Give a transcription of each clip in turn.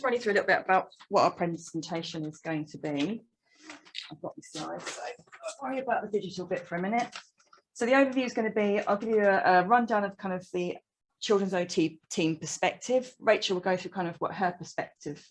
just run you through a little bit about what our presentation is going to be. I've got the slides, so don't worry about the digital bit for a minute. So the overview is going to be, I'll give you a rundown of kind of the Children's OT team perspective. Rachel will go through kind of what her perspective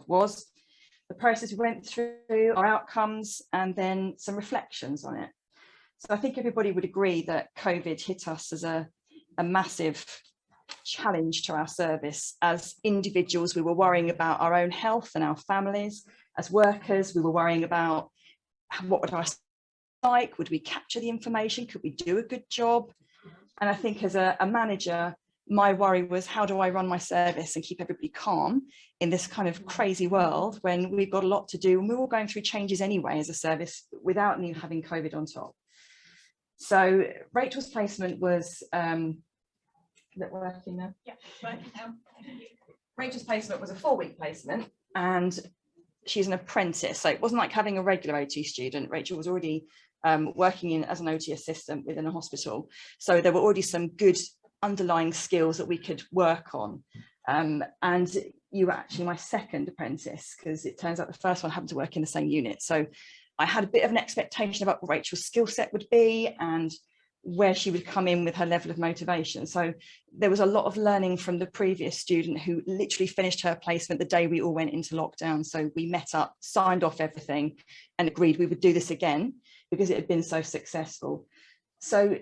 was, the process we went through, our outcomes, and then some reflections on it. So I think everybody would agree that COVID hit us as a massive challenge to our service. As individuals, we were worrying about our own health and our families. As workers, we were worrying about what would our like, would we capture the information, could we do a good job? And I think as a manager, my worry was, how do I run my service and keep everybody calm in this kind of crazy world when we've got a lot to do, and we're all going through changes anyway as a service without new having COVID on top. So Rachel's placement was, is it working now? Yeah, working now. Rachel's placement was a 4-week placement, and she's an apprentice, so it wasn't like having a regular OT student. Rachel was already working as an OT assistant within a hospital, so there were already some good underlying skills that we could work on. And you were actually my second apprentice, because it turns out the first one happened to work in the same unit. So I had a bit of an expectation about what Rachel's skill set would be and where she would come in with her level of motivation. So there was a lot of learning from the previous student who literally finished her placement the day we all went into lockdown. So we met up, signed off everything, and agreed we would do this again because it had been so successful. So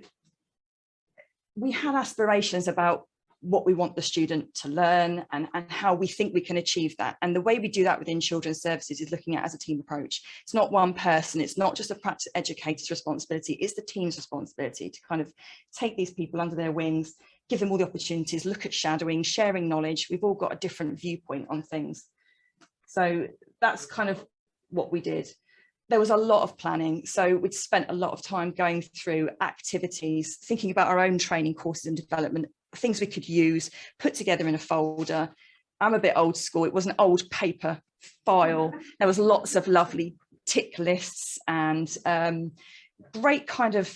we had aspirations about what we want the student to learn and how we think we can achieve that. And the way we do that within children's services is looking at it as a team approach. It's not one person, it's not just a practice educator's responsibility, it's the team's responsibility to kind of take these people under their wings, give them all the opportunities, look at shadowing, sharing knowledge. We've all got a different viewpoint on things. So that's kind of what we did. There was a lot of planning, so we'd spent a lot of time going through activities, thinking about our own training courses and development, things we could use, put together in a folder. I'm a bit old school, it was an old paper file. There was lots of lovely tick lists and great kind of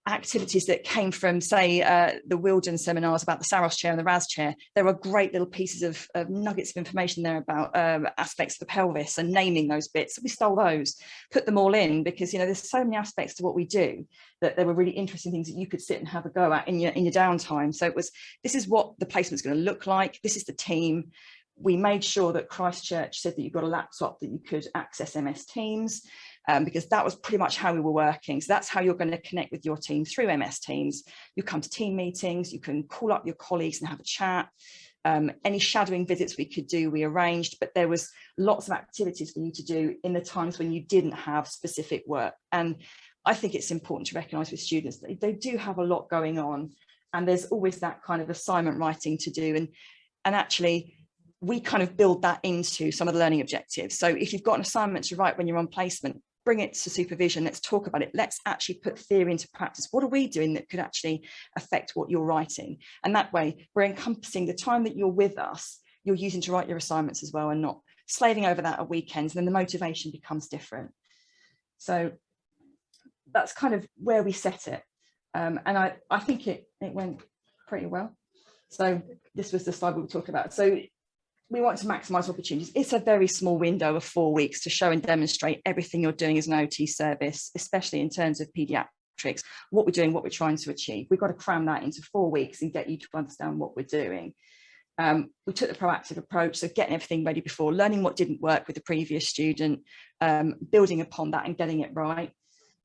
activities that came from, say, the Wilden seminars about the Saros chair and the RAS chair. There are great little pieces of nuggets of information there about aspects of the pelvis and naming those bits. So we stole those, put them all in, because, you know, there's so many aspects to what we do that there were really interesting things that you could sit and have a go at in your downtime. So it was, this is what the placement's going to look like. This is the team. We made sure that Christchurch said that you've got a laptop that you could access MS Teams, because that was pretty much how we were working. So that's how you're going to connect with your team, through MS Teams. You come to team meetings, you can call up your colleagues and have a chat. Any shadowing visits we could do, we arranged, but there was lots of activities for you to do in the times when you didn't have specific work. And I think it's important to recognise with students that they do have a lot going on, and there's always that kind of assignment writing to do. And actually, we kind of build that into some of the learning objectives. So if you've got an assignment to write when you're on placement, bring it to supervision, let's talk about it, let's actually put theory into practice. What are we doing that could actually affect what you're writing? And that way we're encompassing the time that you're with us, you're using to write your assignments as well, and not slaving over that at weekends, and then the motivation becomes different. So that's kind of where we set it. And I think it went pretty well. So this was the slide we were talking about. So we want to maximise opportunities. It's a very small window of 4 weeks to show and demonstrate everything you're doing as an OT service, especially in terms of paediatrics, what we're doing, what we're trying to achieve. We've got to cram that into 4 weeks and get you to understand what we're doing. We took the proactive approach, so getting everything ready before, learning what didn't work with the previous student, building upon that and getting it right.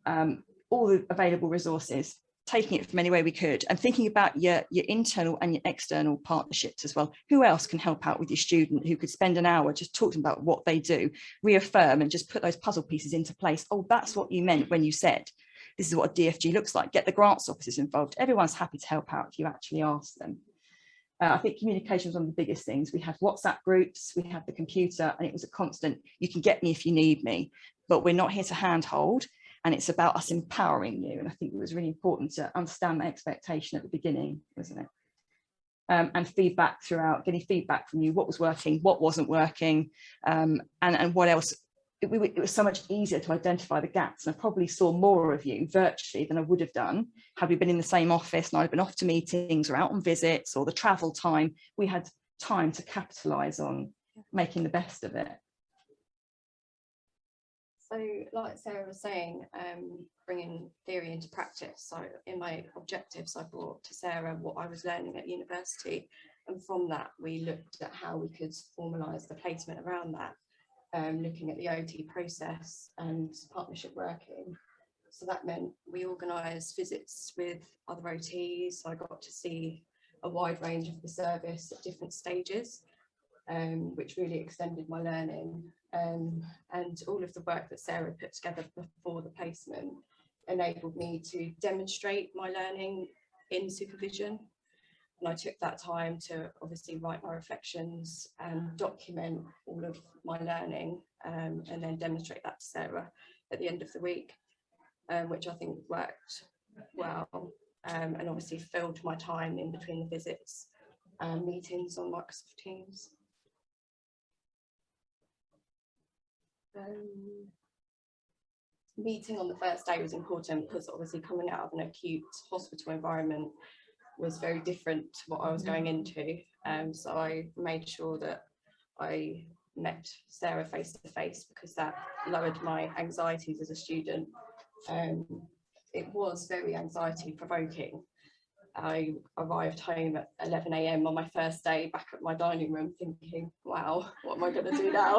All the available resources, taking it from any way we could, and thinking about your internal and your external partnerships as well. Who else can help out with your student, who could spend an hour just talking about what they do, reaffirm and just put those puzzle pieces into place. Oh, that's what you meant when you said this is what a DFG looks like. Get the grants officers involved. Everyone's happy to help out if you actually ask them. I think communication was one of the biggest things. We had WhatsApp groups, we had the computer, and it was a constant, you can get me if you need me, but we're not here to handhold. And it's about us empowering you. And I think it was really important to understand that expectation at the beginning, wasn't it? And feedback throughout, getting feedback from you, what was working, what wasn't working, and what else. It was so much easier to identify the gaps. And I probably saw more of you virtually than I would have done had we been in the same office and I'd been off to meetings or out on visits, or the travel time. We had time to capitalise on making the best of it. So like Sarah was saying, bringing theory into practice. So in my objectives, I brought to Sarah what I was learning at university. And from that, we looked at how we could formalise the placement around that, looking at the OT process and partnership working. So that meant we organised visits with other OTs. So I got to see a wide range of the service at different stages, which really extended my learning. And all of the work that Sarah put together before the placement enabled me to demonstrate my learning in supervision. And I took that time to obviously write my reflections and document all of my learning, and then demonstrate that to Sarah at the end of the week, which I think worked well, and obviously filled my time in between the visits and meetings on Microsoft Teams. Meeting on the first day was important because obviously coming out of an acute hospital environment was very different to what I was going into. So I made sure that I met Sarah face to face because that lowered my anxieties as a student. It was very anxiety provoking. I arrived home at 11 AM on my first day, back at my dining room thinking, wow, what am I going to do now?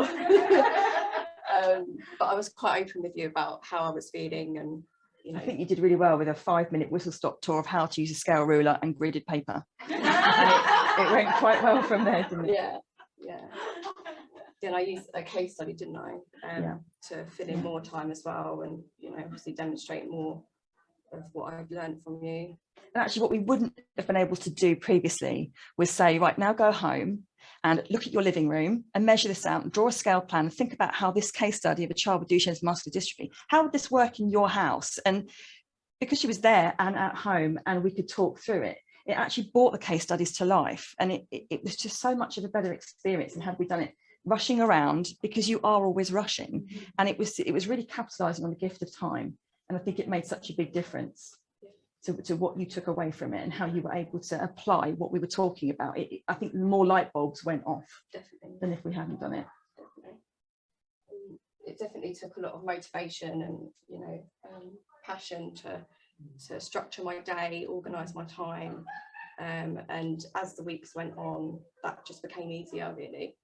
But I was quite open with you about how I was feeling, and you know. I think you did really well with a 5-minute whistle-stop tour of how to use a scale ruler and gridded paper. And it went quite well from there, didn't it? Yeah. Then I used a case study, didn't I, to fill in more time as well, and you know, obviously demonstrate more of what I've learned from you. And actually what we wouldn't have been able to do previously was say, right, now go home and look at your living room and measure this out and draw a scale plan and think about how this case study of a child with Duchenne's muscular dystrophy, how would this work in your house? And because she was there and at home and we could talk through it, it actually brought the case studies to life. And it was just so much of a better experience than had we done it rushing around, because you are always rushing. And it was really capitalizing on the gift of time. And I think it made such a big difference to what you took away from it and how you were able to apply what we were talking about. I think more light bulbs went off than if we hadn't done it. It definitely took a lot of motivation and, you know, passion to structure my day, organise my time. And as the weeks went on, that just became easier, really.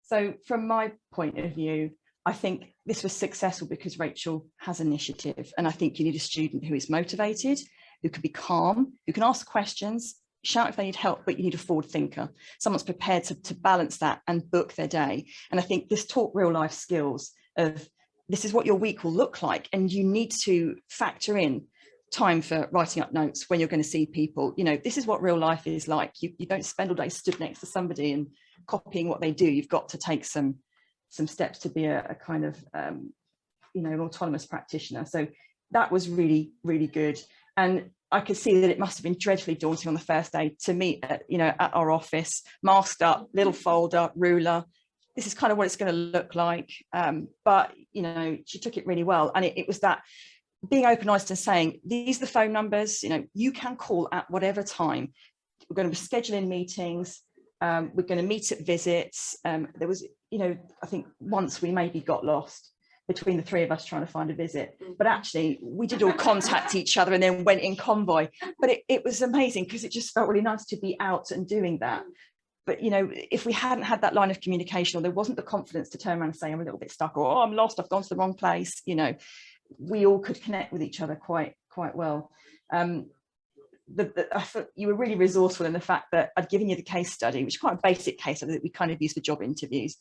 So from my point of view, I think this was successful because Rachel has initiative, and I think you need a student who is motivated, who can be calm, who can ask questions, shout if they need help, but you need a forward thinker. Someone's prepared to balance that and book their day. And I think this taught real life skills of this is what your week will look like, and you need to factor in time for writing up notes when you're going to see people. You know, this is what real life is like. You don't spend all day stood next to somebody and copying what they do. You've got to take some steps to be a kind of you know, autonomous practitioner. So that was really, really good. And I could see that it must have been dreadfully daunting on the first day to meet at, you know, at our office, masked up, little folder, ruler. This is kind of what it's going to look like. But, you know, she took it really well. And it was that being open, honest and saying, these are the phone numbers, you know, you can call at whatever time. We're going to be scheduling meetings. We're going to meet at visits. There was, you know, I think once we maybe got lost between the three of us trying to find a visit, but actually we did all contact each other and then went in convoy. But it was amazing because it just felt really nice to be out and doing that. But, you know, if we hadn't had that line of communication, or there wasn't the confidence to turn around and say, I'm a little bit stuck, or oh, I'm lost, I've gone to the wrong place, you know, we all could connect with each other quite well. I thought you were really resourceful in the fact that I'd given you the case study, which is quite a basic case study that we kind of use for job interviews,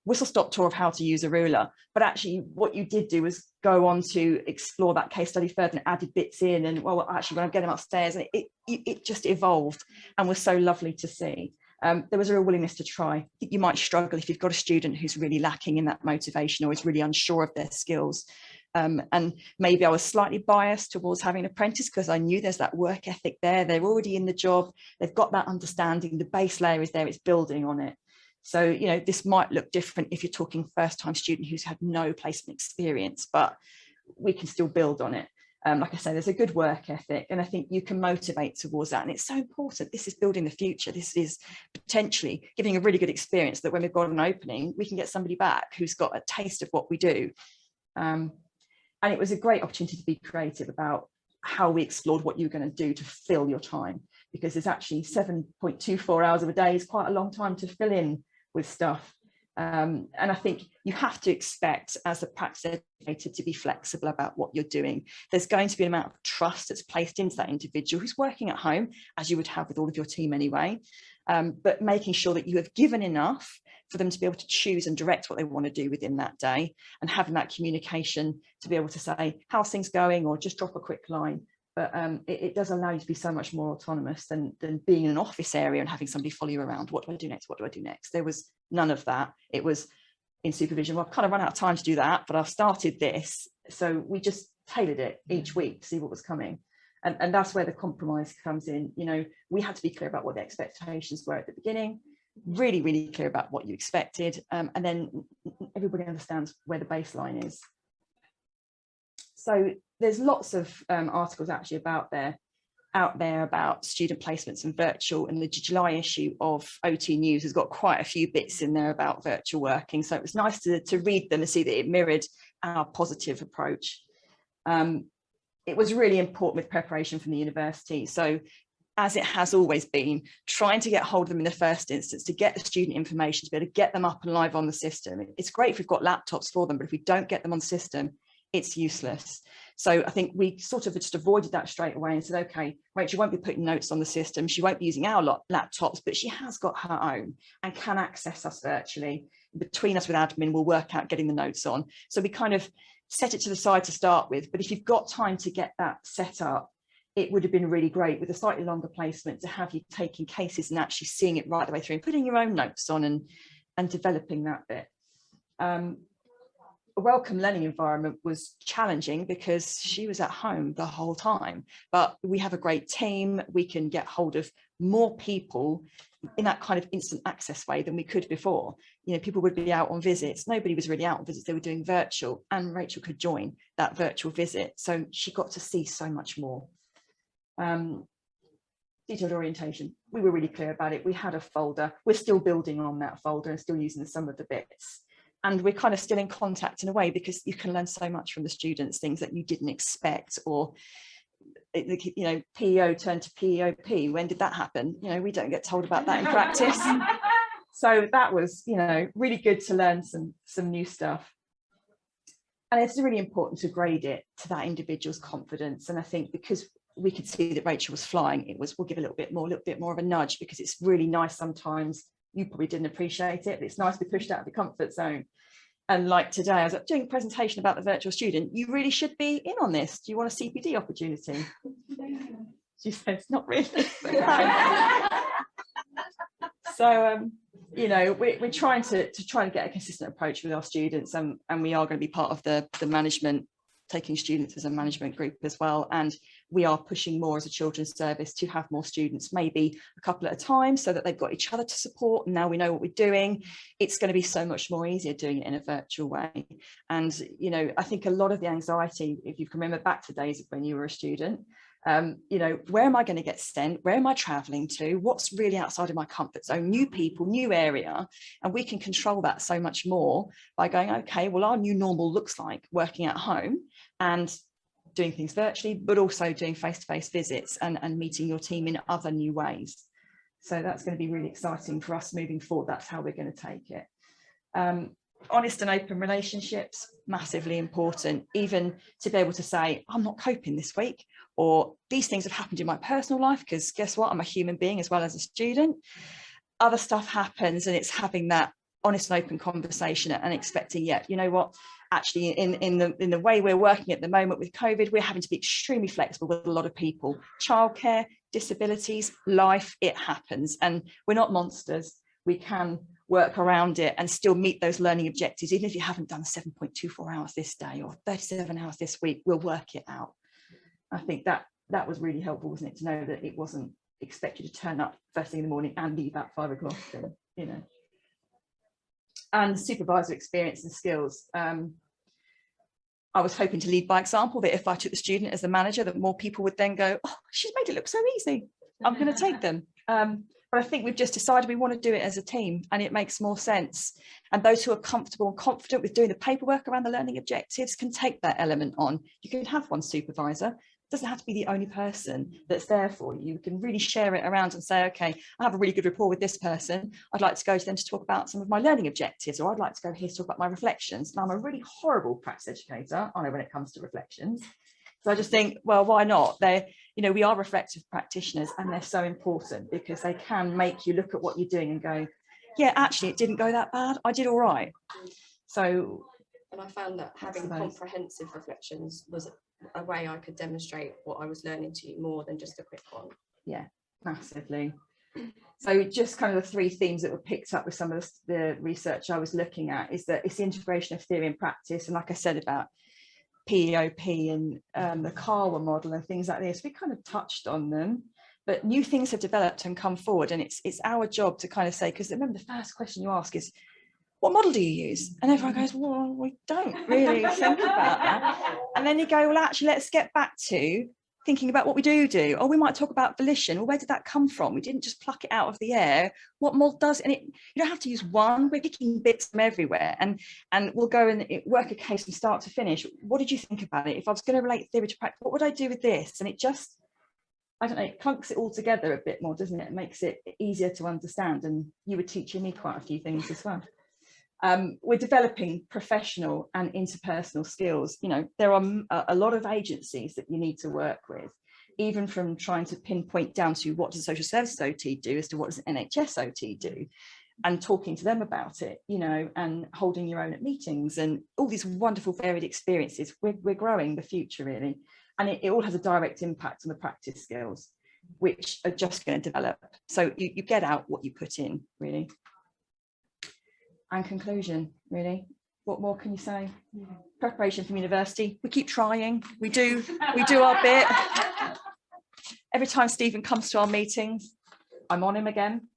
whistle-stop tour of how to use a ruler. But actually what you did do was go on to explore that case study further and added bits in, and well, actually when I get them upstairs, and it just evolved and was so lovely to see. There was a real willingness to try. I think you might struggle if you've got a student who's really lacking in that motivation or is really unsure of their skills. And maybe I was slightly biased towards having an apprentice because I knew there's that work ethic there. They're already in the job. They've got that understanding. The base layer is there. It's building on it. So, you know, this might look different if you're talking first time student who's had no placement experience, but we can still build on it. Like I say, there's a good work ethic, and I think you can motivate towards that. And it's so important. This is building the future. This is potentially giving a really good experience that when we've got an opening, we can get somebody back who's got a taste of what we do. And it was a great opportunity to be creative about how we explored what you're going to do to fill your time, because there's actually 7.24 hours of a day is quite a long time to fill in with stuff. And I think you have to expect, as a practice educator, to be flexible about what you're doing. There's going to be an amount of trust that's placed into that individual who's working at home, as you would have with all of your team anyway, but making sure that you have given enough for them to be able to choose and direct what they want to do within that day, and having that communication to be able to say, how's things going, or just drop a quick line. But it does allow you to be so much more autonomous than being in an office area and having somebody follow you around. What do I do next? What do I do next? There was none of that. It was in supervision. Well, I've kind of run out of time to do that, but I've started this. So we just tailored it each week to see what was coming. And that's where the compromise comes in. You know, we had to be clear about what the expectations were at the beginning, really, really clear about what you expected. And then everybody understands where the baseline is. So there's lots of articles actually out there about student placements and virtual, and the July issue of OT News has got quite a few bits in there about virtual working. So it was nice to read them and see that it mirrored our positive approach. It was really important with preparation from the university. So as it has always been, trying to get hold of them in the first instance, to get the student information, to be able to get them up and live on the system. It's great if we've got laptops for them, but if we don't get them on the system, it's useless. So I think we sort of just avoided that straight away and said, okay, Rachel won't be putting notes on the system. She won't be using our laptops, but she has got her own and can access us virtually. Between us with admin, we'll work out getting the notes on. So we kind of set it to the side to start with. But if you've got time to get that set up, it would have been really great with a slightly longer placement to have you taking cases and actually seeing it right the way through and putting your own notes on and developing that bit. A welcome learning environment was challenging because she was at home the whole time, but we have a great team. We can get hold of more people in that kind of instant access way than we could before. You know, people would be out on visits. Nobody was really out on visits. They were doing virtual, and Rachel could join that virtual visit. So she got to see so much more. Detailed orientation. We were really clear about it. We had a folder. We're still building on that folder and still using some of the bits. And we're kind of still in contact in a way, because you can learn so much from the students, things that you didn't expect, or, you know, PEO turned to PEOP. When did that happen? You know, we don't get told about that in practice. So that was, you know, really good to learn some new stuff. And it's really important to grade it to that individual's confidence. And I think because we could see that Rachel was flying, it was, we'll give a little bit more of a nudge, because it's really nice sometimes. You probably didn't appreciate it, but it's nice to be pushed out of the comfort zone. And like today, I was doing a presentation about the virtual student. You really should be in on this. Do you want a CPD opportunity? She says, not really. So, you know, we're trying to get a consistent approach with our students, and we are going to be part of the management, taking students as a management group as well. And we are pushing more as a children's service to have more students, maybe a couple at a time, so that they've got each other to support. And now we know what we're doing. It's going to be so much more easier doing it in a virtual way. And, you know, I think a lot of the anxiety, if you can remember back to days of when you were a student, you know, where am I going to get sent? Where am I traveling to? What's really outside of my comfort zone? New people, new area. And we can control that so much more by going, okay, well, our new normal looks like working at home and doing things virtually, but also doing face-to-face visits and meeting your team in other new ways. So that's going to be really exciting for us moving forward. That's how we're going to take it. Honest and open relationships, massively important, even to be able to say, I'm not coping this week, or these things have happened in my personal life, because guess what, I'm a human being as well as a student. Other stuff happens, and it's having that honest and open conversation and expecting, yeah, you know what, actually in the way we're working at the moment with COVID, we're having to be extremely flexible with a lot of people. Childcare, disabilities, life, it happens, and we're not monsters. We can work around it and still meet those learning objectives. Even if you haven't done 7.24 hours this day or 37 hours this week, we'll work it out. I think that was really helpful, wasn't it, to know that it wasn't expected to turn up first thing in the morning and leave at 5 o'clock, you know. And supervisor experience and skills. I was hoping to lead by example, that if I took the student as the manager, that more people would then go, oh, she's made it look so easy, I'm going to take them. But I think we've just decided we want to do it as a team, and it makes more sense. And those who are comfortable and confident with doing the paperwork around the learning objectives can take that element on. You can have one supervisor. It doesn't have to be the only person that's there for you. You can really share it around and say, okay, I have a really good rapport with this person. I'd like to go to them to talk about some of my learning objectives, or I'd like to go here to talk about my reflections. And I'm a really horrible practice educator, I know, when it comes to reflections. So I just think, well, why not? We are reflective practitioners, and they're so important because they can make you look at what you're doing and go, yeah, actually, it didn't go that bad. I did all right. So, and I found that having comprehensive reflections was a way I could demonstrate what I was learning to you more than just a quick one. Yeah, massively. So just kind of the three themes that were picked up with some of the research I was looking at is that it's the integration of theory and practice. And like I said about PEOP and the CAWA model and things like this, we kind of touched on them, but new things have developed and come forward, and it's our job to kind of say, because remember the first question you ask is, what model do you use? And everyone goes, well, we don't really think about that. And then you go, well, actually, let's get back to thinking about what we do. Or we might talk about volition. Well, where did that come from? We didn't just pluck it out of the air. What model does? And you don't have to use one. We're picking bits from everywhere, and we'll go and work a case from start to finish. What did you think about it? If I was going to relate theory to practice, what would I do with this? And it just, I don't know, it clunks it all together a bit more, doesn't it? It makes it easier to understand. And you were teaching me quite a few things as well. We're developing professional and interpersonal skills. There are a lot of agencies that you need to work with, even from trying to pinpoint down to what does a social services OT do as to what does an NHS OT do, and talking to them about it, and holding your own at meetings and all these wonderful varied experiences. We're growing the future, really. And it all has a direct impact on the practice skills, which are just going to develop. So you get out what you put in, really. And conclusion, really, what more can you say? Preparation from university, we keep trying, we do our bit. Every time Stephen comes to our meetings, I'm on him again.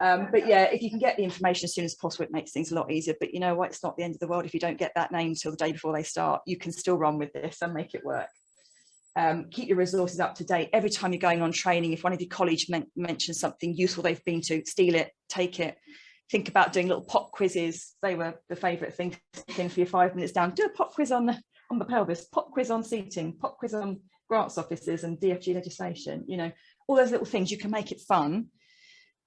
But yeah, if you can get the information as soon as possible, it makes things a lot easier. But you know what, it's not the end of the world if you don't get that name until the day before they start. You can still run with this and make it work. Keep your resources up to date. Every time you're going on training, if one of your colleagues mentions something useful they've been to, steal it, take it. Think about doing little pop quizzes. They were the favourite thing for your 5 minutes down. Do a pop quiz on the pelvis, pop quiz on seating, pop quiz on grants officers and DFG legislation. All those little things, you can make it fun.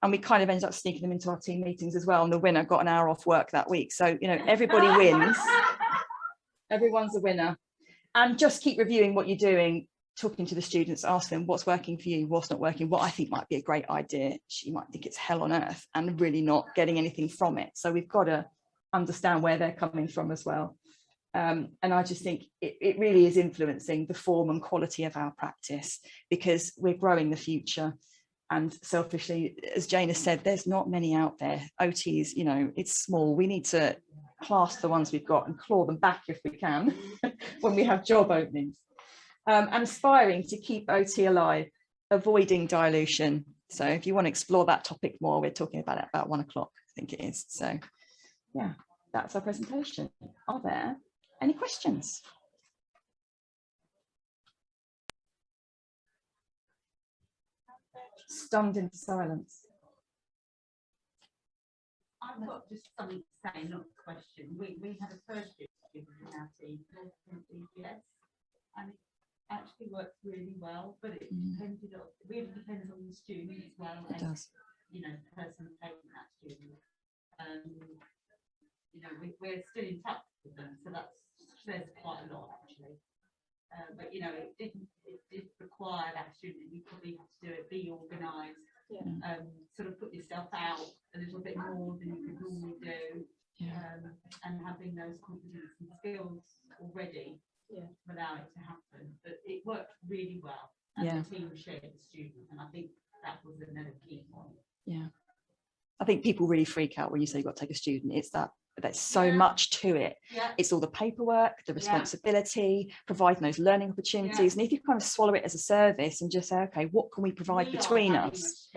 And we kind of ended up sneaking them into our team meetings as well. And the winner got an hour off work that week. So, everybody wins. Everyone's a winner. And just keep reviewing what you're doing, talking to the students, ask them what's working for you, what's not working, what I think might be a great idea. She might think it's hell on earth and really not getting anything from it. So we've got to understand where they're coming from as well. And I just think it really is influencing the form and quality of our practice, because we're growing the future. And selfishly, as Jane has said, there's not many out there. OTs, it's small. We need to class the ones we've got and claw them back if we can when we have job openings. And aspiring to keep OT alive, avoiding dilution. So if you want to explore that topic more, we're talking about it about 1 o'clock, I think it is. So yeah, that's our presentation. Are there any questions? Stunned into silence. I've got just something to say, not a question. We had a first year student in our team, yes, and it actually works really well, but it really depends on the student as well. It does. The person taking that student. We're still in touch with them, so that says quite a lot actually. But it did require that student. You probably have to do it, be organised, sort of put yourself out a little bit more than you could normally do, and having those competencies and skills already allow it to happen. But it worked really well, and the team shared the student, and I think that was another key point. Yeah, I think people really freak out when you say you've got to take a student. It's that there's so much to it. It's all the paperwork, the responsibility, providing those learning opportunities. And if you kind of swallow it as a service and just say, okay, what can we provide between us?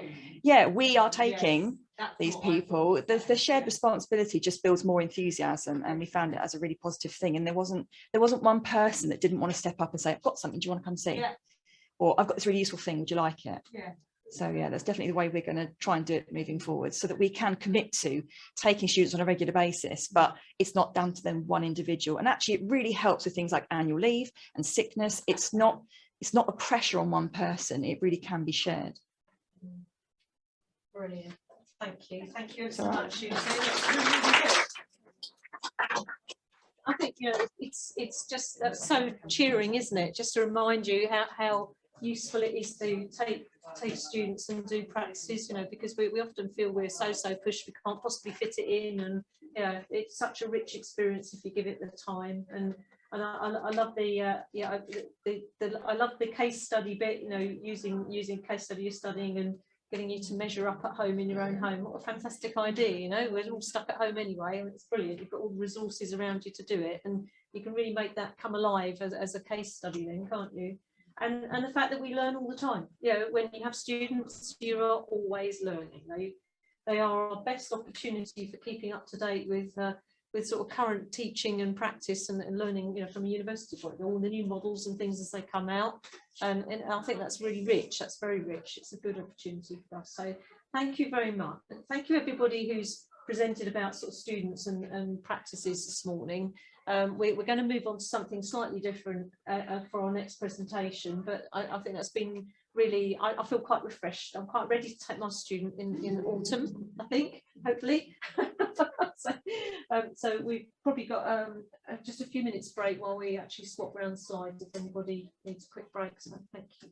Yeah, we are taking That's these what I people, thought. the shared responsibility just builds more enthusiasm, and we found it as a really positive thing. And there wasn't one person that didn't want to step up and say, I've got something, do you want to come see? Yeah. Or I've got this really useful thing, would you like it? Yeah. So yeah, that's definitely the way we're going to try and do it moving forward, so that we can commit to taking students on a regular basis, but it's not down to them one individual. And actually it really helps with things like annual leave and sickness. It's not a pressure on one person, it really can be shared. Brilliant. Thank you It's so all right. much, Susie. That's really, really good. I think, you know, it's just so cheering, isn't it? Just to remind you how useful it is to take students and do practices, you know, because we often feel we're so pushed, we can't possibly fit it in, and you know, it's such a rich experience if you give it the time. And I love the I love the case study bit, you know, using case study you're studying and getting you to measure up at home in your own home. What a fantastic idea, you know, we're all stuck at home anyway, and it's brilliant. You've got all the resources around you to do it, and you can really make that come alive as a case study then, can't you? And the fact that we learn all the time, you know, when you have students, you are always learning. They are our best opportunity for keeping up to date with sort of current teaching and practice and learning, you know, from a university point, all the new models and things as they come out. And I think that's really rich. That's very rich. It's a good opportunity for us. So thank you very much. And thank you everybody who's presented about sort of students and practices this morning. We're going to move on to something slightly different for our next presentation, but I think that's been really, I feel quite refreshed. I'm quite ready to take my student in autumn, I think, hopefully. So we've probably got just a few minutes break while we actually swap around slides if anybody needs a quick break. So thank you.